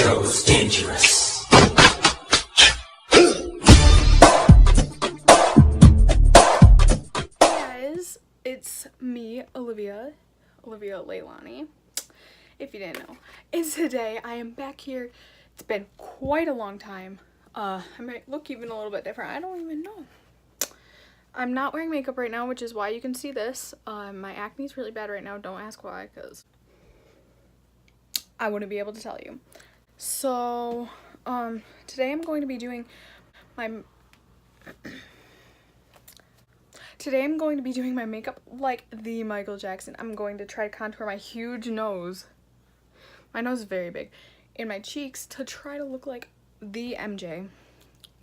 goes dangerous. Hey guys, it's me, Olivia Leilani, if you didn't know. And today I am back here. It's been quite a long time. I might look even a little bit different. I don't even know. I'm not wearing makeup right now, which is why you can see this. My acne is really bad right now. Don't ask why, because I wouldn't be able to tell you. So, today I'm going to be doing my makeup like the Michael Jackson. I'm going to try to contour my huge nose. My nose is very big. And my cheeks to try to look like the MJ.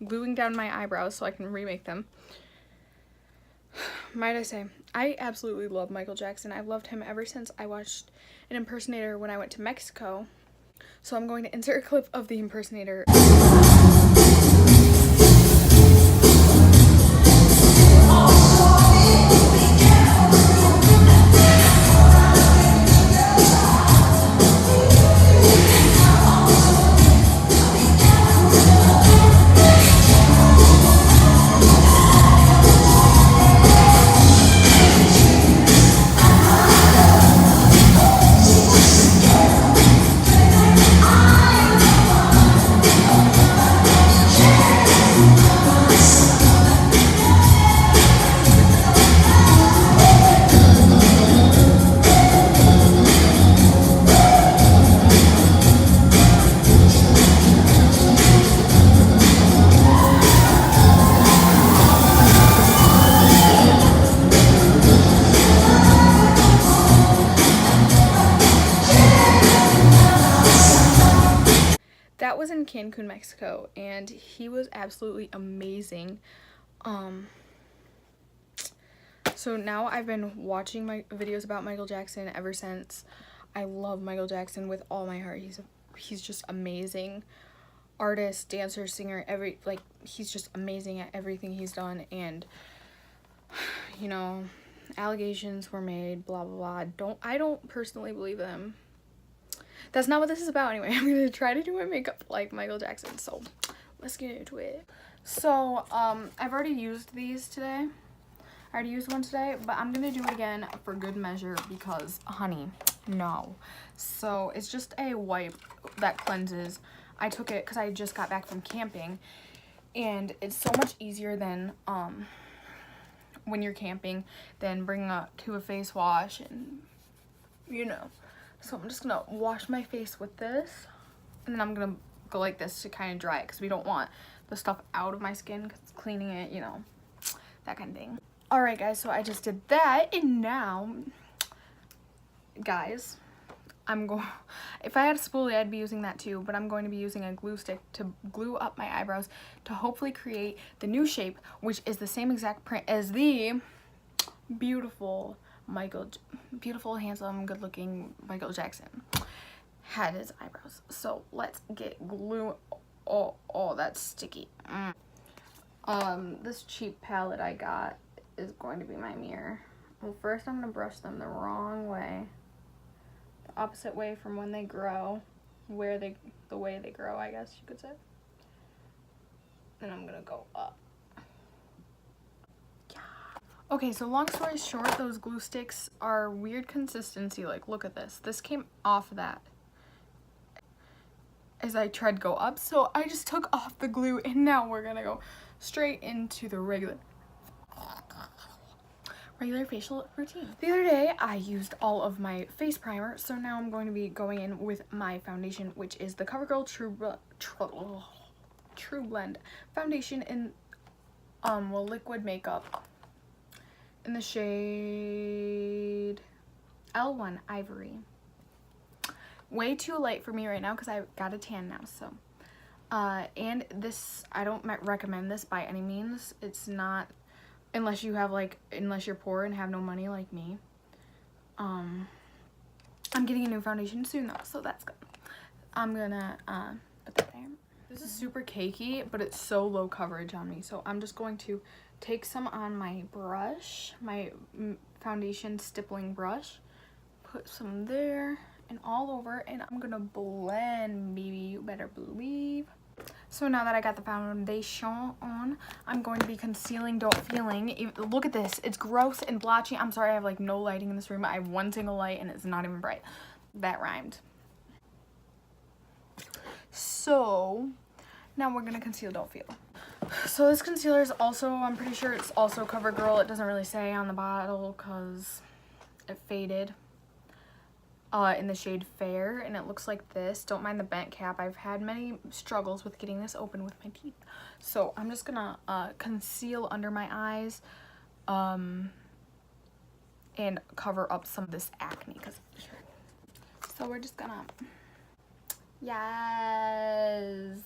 Gluing down my eyebrows so I can remake them. Might I say, I absolutely love Michael Jackson. I've loved him ever since I watched an impersonator when I went to Mexico. So I'm going to insert a clip of the impersonator. That was in Cancun, Mexico, and he was absolutely amazing. So now I've been watching my videos about Michael Jackson ever since. I love Michael Jackson with all my heart. He's just amazing. Artist, dancer, singer, he's just amazing at everything he's done. And you know, allegations were made, blah blah blah. I don't personally believe them. That's not what this is about anyway. I'm gonna try to do my makeup like Michael Jackson, so let's get into it. So I've already used these today. I already used one today, but I'm gonna do it again for good measure because, honey, no. So it's just a wipe that cleanses. I took it because I just got back from camping, and it's so much easier than when you're camping than bringing up to a face wash and you know. So I'm just gonna wash my face with this, and then I'm gonna go like this to kind of dry it because we don't want the stuff out of my skin because it's cleaning it, you know, that kind of thing. Alright guys, so I just did that, and now, guys, if I had a spoolie, I'd be using that too, but I'm going to be using a glue stick to glue up my eyebrows to hopefully create the new shape, which is the same exact print as the beautiful, handsome, good-looking Michael Jackson had his eyebrows. So let's get glue. Oh, that's sticky. This cheap palette I got is going to be my mirror. Well, first I'm gonna brush them the wrong way, the opposite way from when they grow, the way they grow, I guess you could say. Then I'm gonna go up. Okay, so long story short, those glue sticks are weird consistency. Like, look at this. This came off of that as I tried to go up. So I just took off the glue, and now we're gonna go straight into the regular facial routine. The other day, I used all of my face primer, so now I'm going to be going in with my foundation, which is the CoverGirl True Blend foundation in liquid makeup in the shade L1 Ivory. Way too light for me right now because I got a tan now, so and this, I don't recommend this by any means. It's not, unless you're poor and have no money like me. I'm getting a new foundation soon though, so that's good. I'm gonna put that there. This is super cakey, but it's so low coverage on me, so I'm just going to take some on my brush, my foundation stippling brush, put some there and all over, and I'm gonna blend, baby. You better better believe. So now that I got the foundation on, I'm going to be concealing Don't Feeling. Look at this. It's gross and blotchy. I'm sorry I have like no lighting in this room. I have one single light and it's not even bright. That rhymed. So now we're going to conceal Don't Feel. So this concealer is also, I'm pretty sure it's also CoverGirl. It doesn't really say on the bottle because it faded. In the shade Fair, and it looks like this. Don't mind the bent cap. I've had many struggles with getting this open with my teeth. So I'm just gonna conceal under my eyes and cover up some of this acne. So we're just gonna, yes,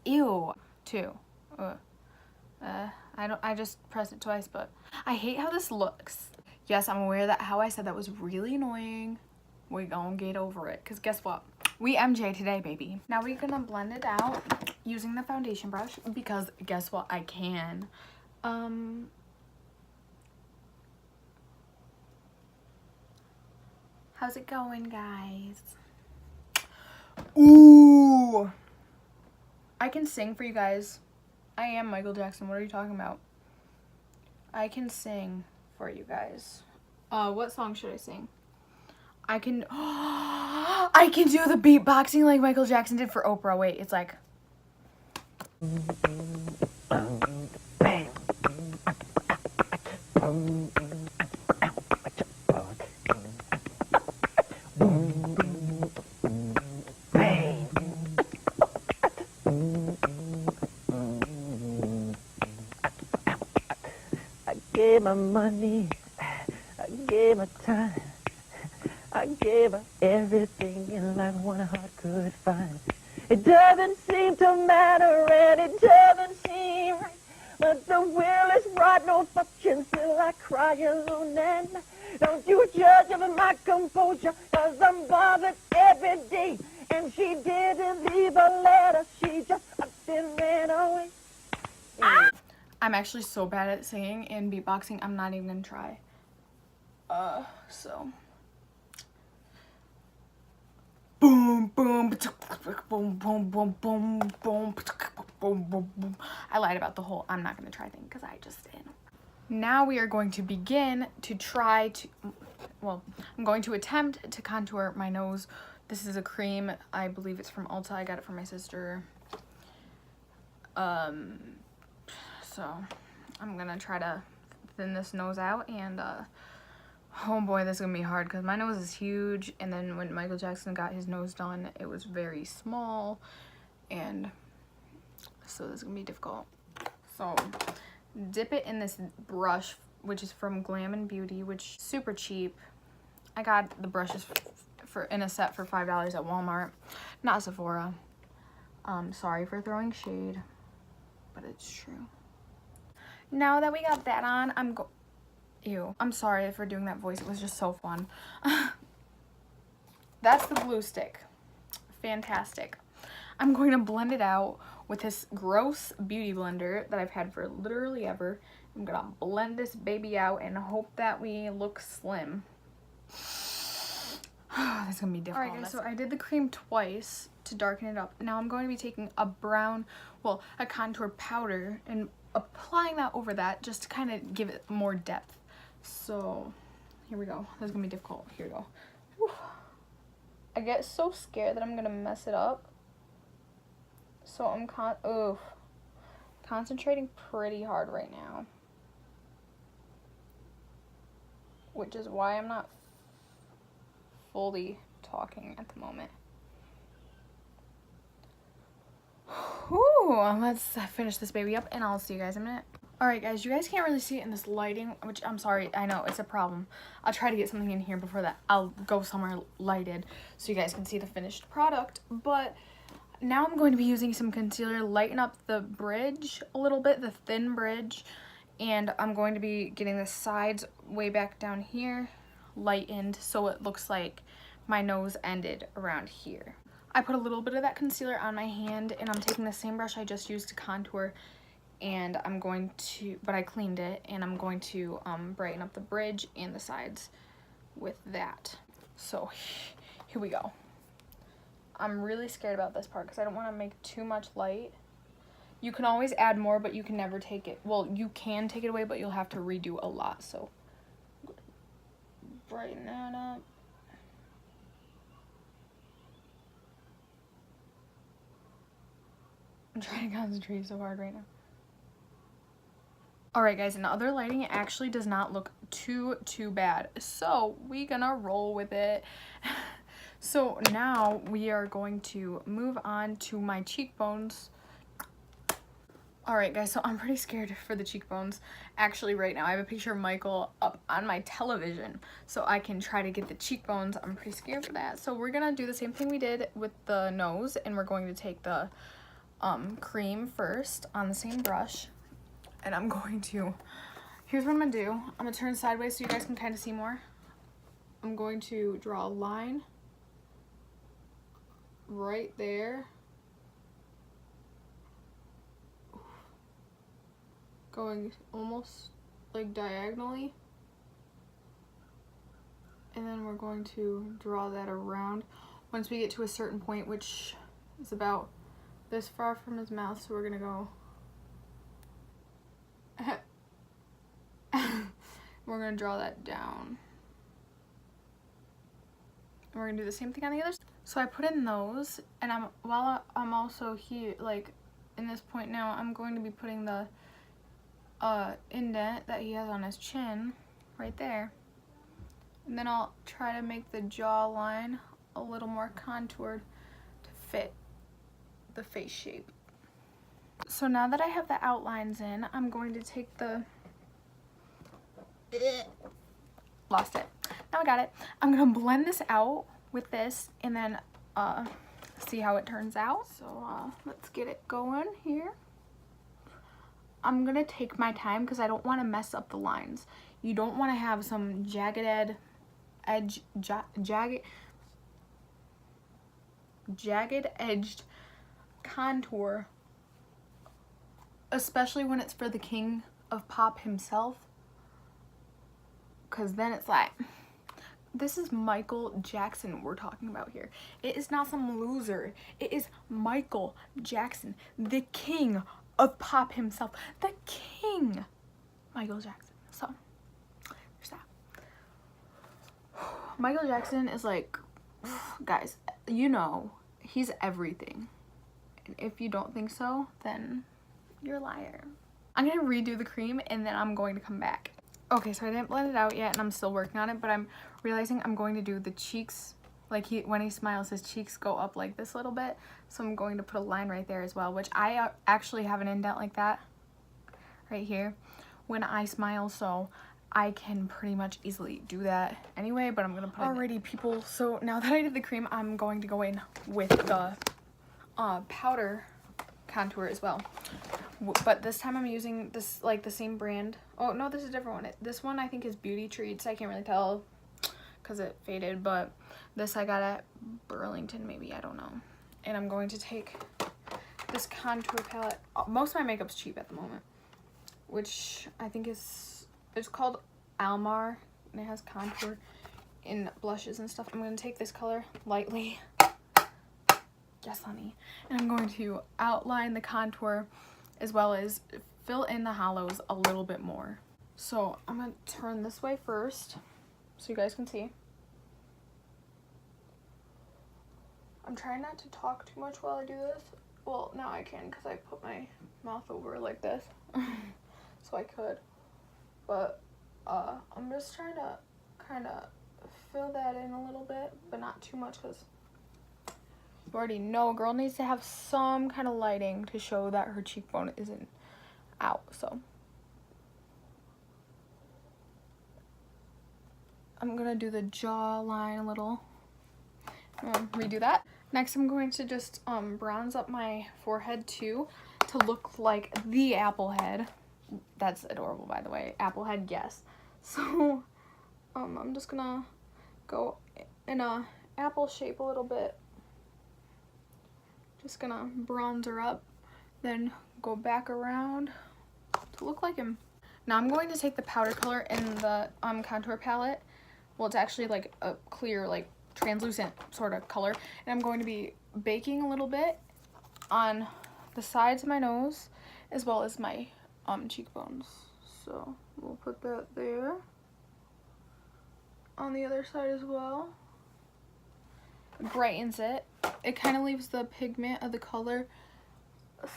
ew, two, I just pressed it twice, but I hate how this looks. Yes, I'm aware that how I said that was really annoying. We gonna get over it, because guess what? We MJ today, baby. Now we're gonna blend it out using the foundation brush, because guess what? I can. How's it going, guys? Ooh! I can sing for you guys. I am Michael Jackson. What are you talking about? I can sing for you guys. What song should I sing? I can do the beatboxing like Michael Jackson did for Oprah. Wait, it's like Gave my money, I gave my time, I gave her everything in life one heart could find. It doesn't seem to matter and it doesn't seem right, but the will is right, no fortune, still I cry alone and don't you judge over my composure, cause I'm bothered every day, and she didn't leave a letter, she just up and ran away. I'm actually so bad at singing and beatboxing, I'm not even gonna try. So. Boom, boom, boom, boom, boom, boom, boom, boom, boom, boom. I lied about the whole I'm not gonna try thing because I just did. Now we are going to begin to try to, well, I'm going to attempt to contour my nose. This is a cream. I believe it's from Ulta. I got it from my sister. So I'm gonna try to thin this nose out, and oh boy, this is gonna be hard because my nose is huge, and then when Michael Jackson got his nose done, it was very small, and so this is gonna be difficult. So dip it in this brush, which is from Glam & Beauty, which is super cheap. I got the brushes in a set for $5 at Walmart, not Sephora. Sorry for throwing shade, but it's true. Now that we got that on, I'm sorry for doing that voice. It was just so fun. That's the glue stick. Fantastic. I'm going to blend it out with this gross beauty blender that I've had for literally ever. I'm going to blend this baby out and hope that we look slim. This is going to be difficult. Alright guys, so I did the cream twice to darken it up. Now I'm going to be taking a contour powder and applying that over that just to kind of give it more depth. So here we go. This is gonna be difficult. Here we go. Whew. I get so scared that I'm gonna mess it up. So I'm concentrating pretty hard right now, which is why I'm not fully talking at the moment. Whew, let's finish this baby up and I'll see you guys in a minute. Alright guys, you guys can't really see it in this lighting, which I'm sorry, I know, it's a problem. I'll try to get something in here before that. I'll go somewhere lighted so you guys can see the finished product. But now I'm going to be using some concealer, lighten up the bridge a little bit, the thin bridge. And I'm going to be getting the sides way back down here lightened so it looks like my nose ended around here. I put a little bit of that concealer on my hand, and I'm taking the same brush I just used to contour, and but I cleaned it, and I'm going to brighten up the bridge and the sides. with that. So here we go. I'm really scared about this part because I don't want to make too much light. You can always add more, but you can never take it. Well, you can take it away, but you'll have to redo a lot. So brighten that up. I'm trying to concentrate so hard right now. Alright guys, in other lighting, it actually does not look too bad. So we gonna roll with it. So now we are going to move on to my cheekbones. Alright guys, so I'm pretty scared for the cheekbones. Actually right now I have a picture of Michael up on my television so I can try to get the cheekbones. I'm pretty scared for that. So we're gonna do the same thing we did with the nose, and we're going to take the cream first on the same brush, and I'm going to, here's what I'm gonna do. I'm gonna turn sideways so you guys can kind of see more. I'm going to draw a line right there, going almost like diagonally, and then we're going to draw that around once we get to a certain point, which is about this far from his mouth. So we're gonna go we're gonna draw that down, and we're gonna do the same thing on the other side. So I put in those, and while I'm also here, like in this point now, I'm going to be putting the indent that he has on his chin right there, and then I'll try to make the jawline a little more contoured to fit the face shape. So now that I have the outlines in, I'm going to take the lost it. Now I got it. I'm gonna blend this out with this, and then see how it turns out. So let's get it going here. I'm gonna take my time because I don't want to mess up the lines. You don't want to have some jagged edged contour, especially when it's for the king of pop himself, because then it's like, this is Michael Jackson we're talking about here. It is not some loser. It is Michael Jackson, the king of pop himself, the king, Michael Jackson. So there's that. Michael Jackson is like, guys, you know, he's everything. And if you don't think so, then you're a liar. I'm gonna redo the cream, and then I'm going to come back. Okay, so I didn't blend it out yet, and I'm still working on it, but I'm realizing I'm going to do the cheeks, like when he smiles, his cheeks go up like this a little bit. So I'm going to put a line right there as well, which I actually have an indent like that right here when I smile, so I can pretty much easily do that anyway, but I'm gonna put alrighty people, so now that I did the cream, I'm going to go in with the powder contour as well, but this time I'm using this, like the same brand. Oh no, this is a different one. This one I think is Beauty Treats. I can't really tell because it faded, but this I got at Burlington maybe, I don't know. And I'm going to take this contour palette. Most of my makeup's cheap at the moment, which I think it's called Almar, and it has contour in blushes and stuff. I'm going to take this color lightly. Yes, honey. And I'm going to outline the contour as well as fill in the hollows a little bit more. So I'm going to turn this way first so you guys can see. I'm trying not to talk too much while I do this. Well, now I can because I put my mouth over like this. So I could. But I'm just trying to kind of fill that in a little bit, but not too much because you already know a girl needs to have some kind of lighting to show that her cheekbone isn't out. So I'm gonna do the jawline a little. Redo that. Next I'm going to just bronze up my forehead too to look like the apple head. That's adorable, by the way. Apple head, yes. So I'm just gonna go in a apple shape a little bit. Just gonna bronze her up, then go back around to look like him. Now I'm going to take the powder color in the contour palette well, it's actually like a clear, like translucent sort of color. And I'm going to be baking a little bit on the sides of my nose as well as my cheekbones. So we'll put that there. On the other side as well. Brightens it. It kind of leaves the pigment of the color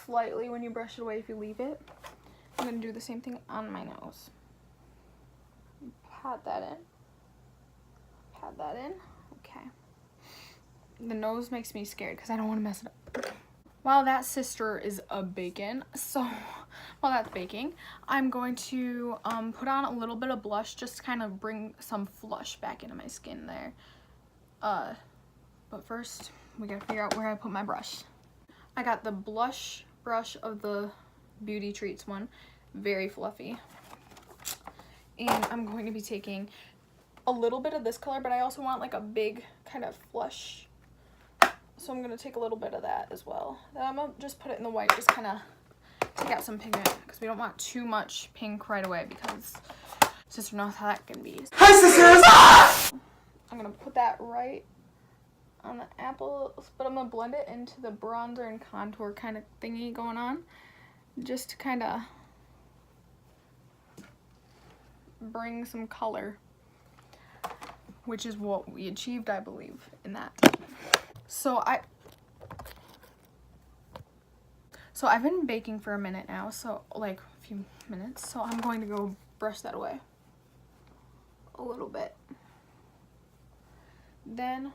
slightly when you brush it away if you leave it. I'm going to do the same thing on my nose. Pat that in. Pat that in. Okay. The nose makes me scared because I don't want to mess it up. While that sister is baking, so while that's baking, I'm going to put on a little bit of blush just to kind of bring some flush back into my skin there. But first, we gotta figure out where I put my brush. I got the blush brush of the Beauty Treats one, very fluffy. And I'm going to be taking a little bit of this color, but I also want like a big kind of flush. So I'm gonna take a little bit of that as well. Then I'm gonna just put it in the white, just kind of take out some pigment because we don't want too much pink right away because sister knows how that can be. Hi sisters! I'm gonna put that right on the apples, but I'm gonna blend it into the bronzer and contour kind of thingy going on, just to kind of bring some color, which is what we achieved, I believe, in that. So I've been baking for a minute now, so like a few minutes, so I'm going to go brush that away a little bit. Then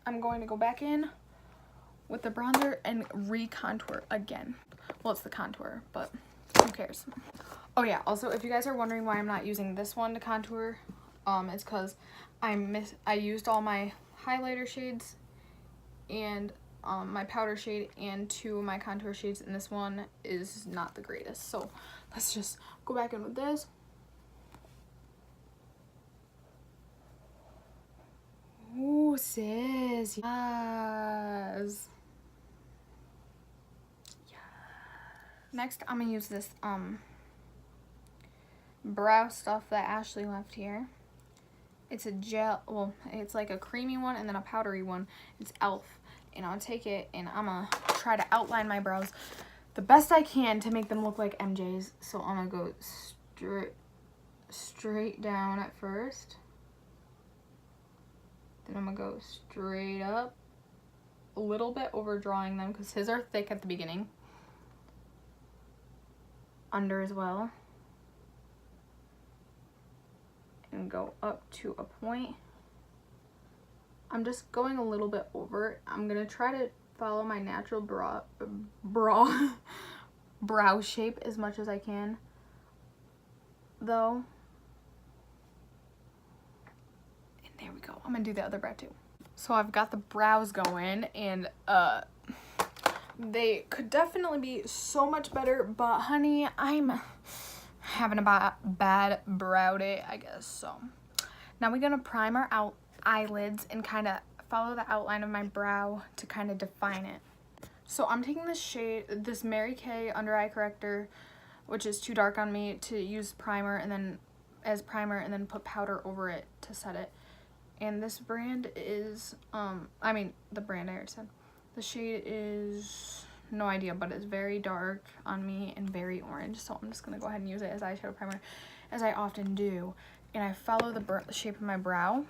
I'm going to go back in with the bronzer and re-contour again. Well, it's the contour, but who cares? Oh yeah, also if you guys are wondering why I'm not using this one to contour, it's because I used all my highlighter shades and my powder shade and 2 of my contour shades, and this one is not the greatest. So let's just go back in with this. Ooh, sis, yes. Next, I'm gonna use this brow stuff that Ashley left here. It's a gel, well, it's like a creamy one and then a powdery one. It's e.l.f. And I'll take it and I'm gonna try to outline my brows the best I can to make them look like MJ's. So I'm gonna go straight down at first. Then I'm gonna go straight up, a little bit overdrawing them because his are thick at the beginning. Under as well. And go up to a point. I'm just going a little bit over it. I'm gonna try to follow my natural brow shape as much as I can, though. And there we go. I'm gonna do the other brow too. So I've got the brows going, and they could definitely be so much better, but honey, I'm having a bad brow day, I guess. So now we're gonna prime our eyelids and kind of follow the outline of my brow to kind of define it. So I'm taking this shade, this Mary Kay under eye corrector, which is too dark on me, to use primer and then as primer and then put powder over it to set it. And this brand is the brand I already said. The shade is no idea, but it's very dark on me and very orange, so I'm just gonna go ahead and use it as eyeshadow primer, as I often do. And I follow the shape of my brow.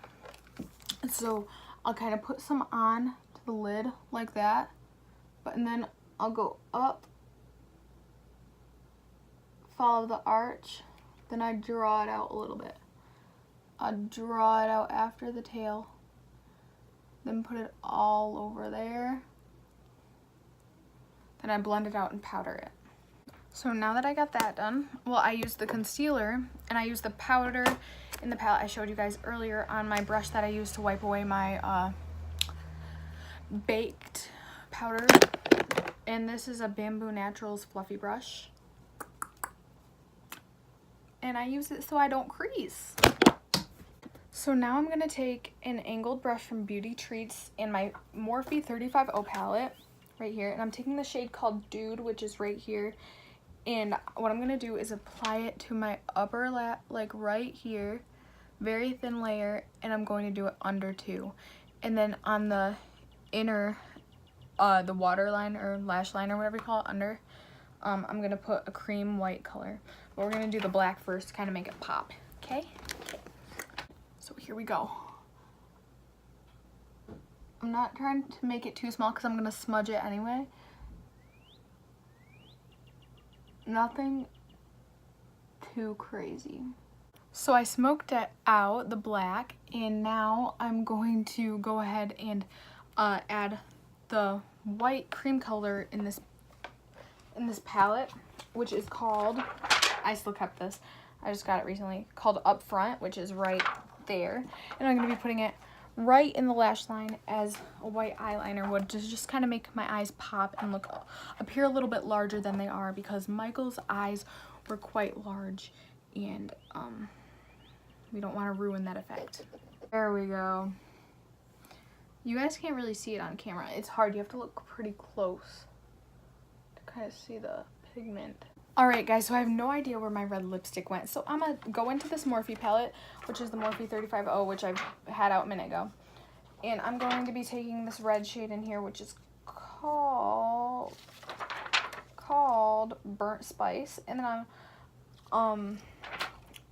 So I'll kind of put some on to the lid like that, and then I'll go up, follow the arch, then I draw it out a little bit. I'll draw it out after the tail, then put it all over there. Then I blend it out and powder it. So now that I got that done, well, I used the concealer and I used the powder in the palette I showed you guys earlier on my brush that I used to wipe away my baked powder. And this is a Bamboo Naturals fluffy brush. And I use it so I don't crease. So now I'm gonna take an angled brush from Beauty Treats in my Morphe 35O palette right here, and I'm taking the shade called Dude, which is right here. And what I'm gonna do is apply it to my upper lip, like right here, very thin layer, and I'm going to do it under 2. And then on the inner, the waterline or lash line or whatever you call it, under, I'm gonna put a cream white color. But we're gonna do the black first to kind of make it pop, okay? So here we go. I'm not trying to make it too small because I'm gonna smudge it anyway. Nothing too crazy. So I smoked it out, the black, and now I'm going to go ahead and add the white cream color in this palette, which is called, I still kept this, I just got it recently, called Up Front, which is right there. And I'm going to be putting it right in the lash line as a white eyeliner would, to just kind of make my eyes pop and appear a little bit larger than they are, because Michael's eyes were quite large, and we don't want to ruin that effect. There we go. You guys can't really see it on camera. It's hard. You have to look pretty close to kind of see the pigment. Alright guys, so I have no idea where my red lipstick went. So I'm going to go into this Morphe palette, which is the Morphe 35O, which I've had out a minute ago. And I'm going to be taking this red shade in here, which is called Burnt Spice. And then I'm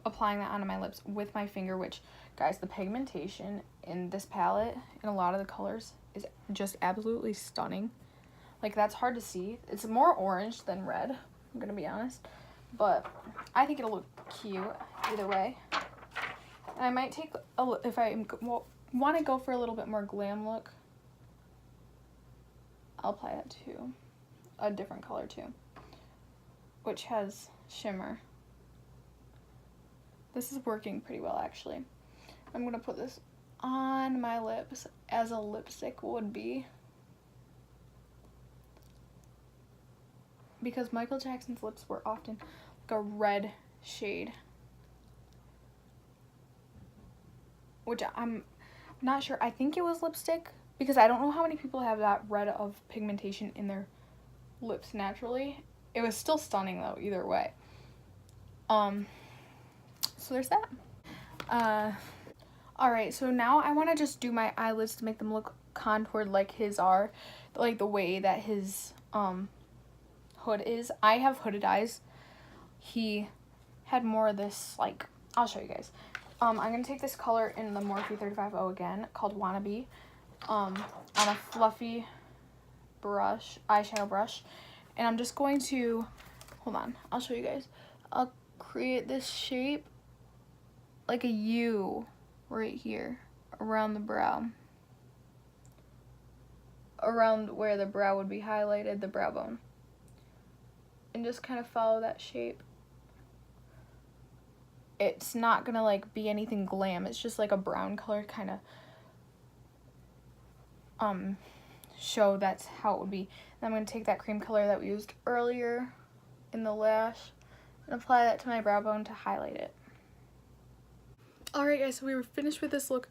applying that onto my lips with my finger, which, guys, the pigmentation in this palette and a lot of the colors is just absolutely stunning. Like, that's hard to see. It's more orange than red, I'm gonna be honest, but I think it'll look cute either way. And I might take if I want to go for a little bit more glam look, I'll apply it to a different color too, which has shimmer. This is working pretty well, actually. I'm gonna put this on my lips as a lipstick would be, because Michael Jackson's lips were often like a red shade, which I'm not sure. I think it was lipstick, because I don't know how many people have that red of pigmentation in their lips naturally. It was still stunning though, either way. So there's that. Alright, so now I want to just do my eyelids to make them look contoured like his are, like the way that his hood is. I have hooded eyes. He had more of this, like, I'll show you guys. I'm going to take this color in the Morphe 35O again, called Wannabe, on a fluffy brush, eyeshadow brush. And I'm just going to, hold on, I'll show you guys. I'll create this shape like a U right here around the brow, around where the brow would be highlighted, the brow bone, and just kind of follow that shape. It's not gonna like be anything glam, it's just like a brown color kind of show that's how it would be. And I'm gonna take that cream color that we used earlier in the lash and apply that to my brow bone to highlight it. Alright guys, so we were finished with this look.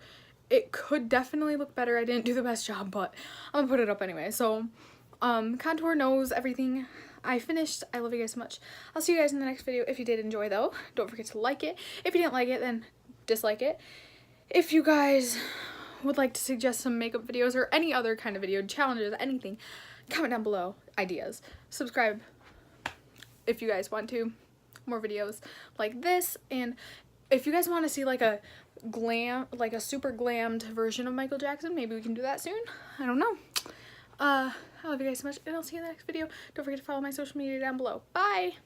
It could definitely look better. I didn't do the best job, but I'm gonna put it up anyway. So, contour, nose, everything. I finished. I love you guys so much. I'll see you guys in the next video. If you did enjoy though, don't forget to like it. If you didn't like it, then dislike it. If you guys would like to suggest some makeup videos or any other kind of video, challenges, anything, comment down below ideas. Subscribe if you guys want to. More videos like this, and if you guys want to see like a super glammed version of Michael Jackson, maybe we can do that soon. I don't know. I love you guys so much, and I'll see you in the next video. Don't forget to follow my social media down below. Bye!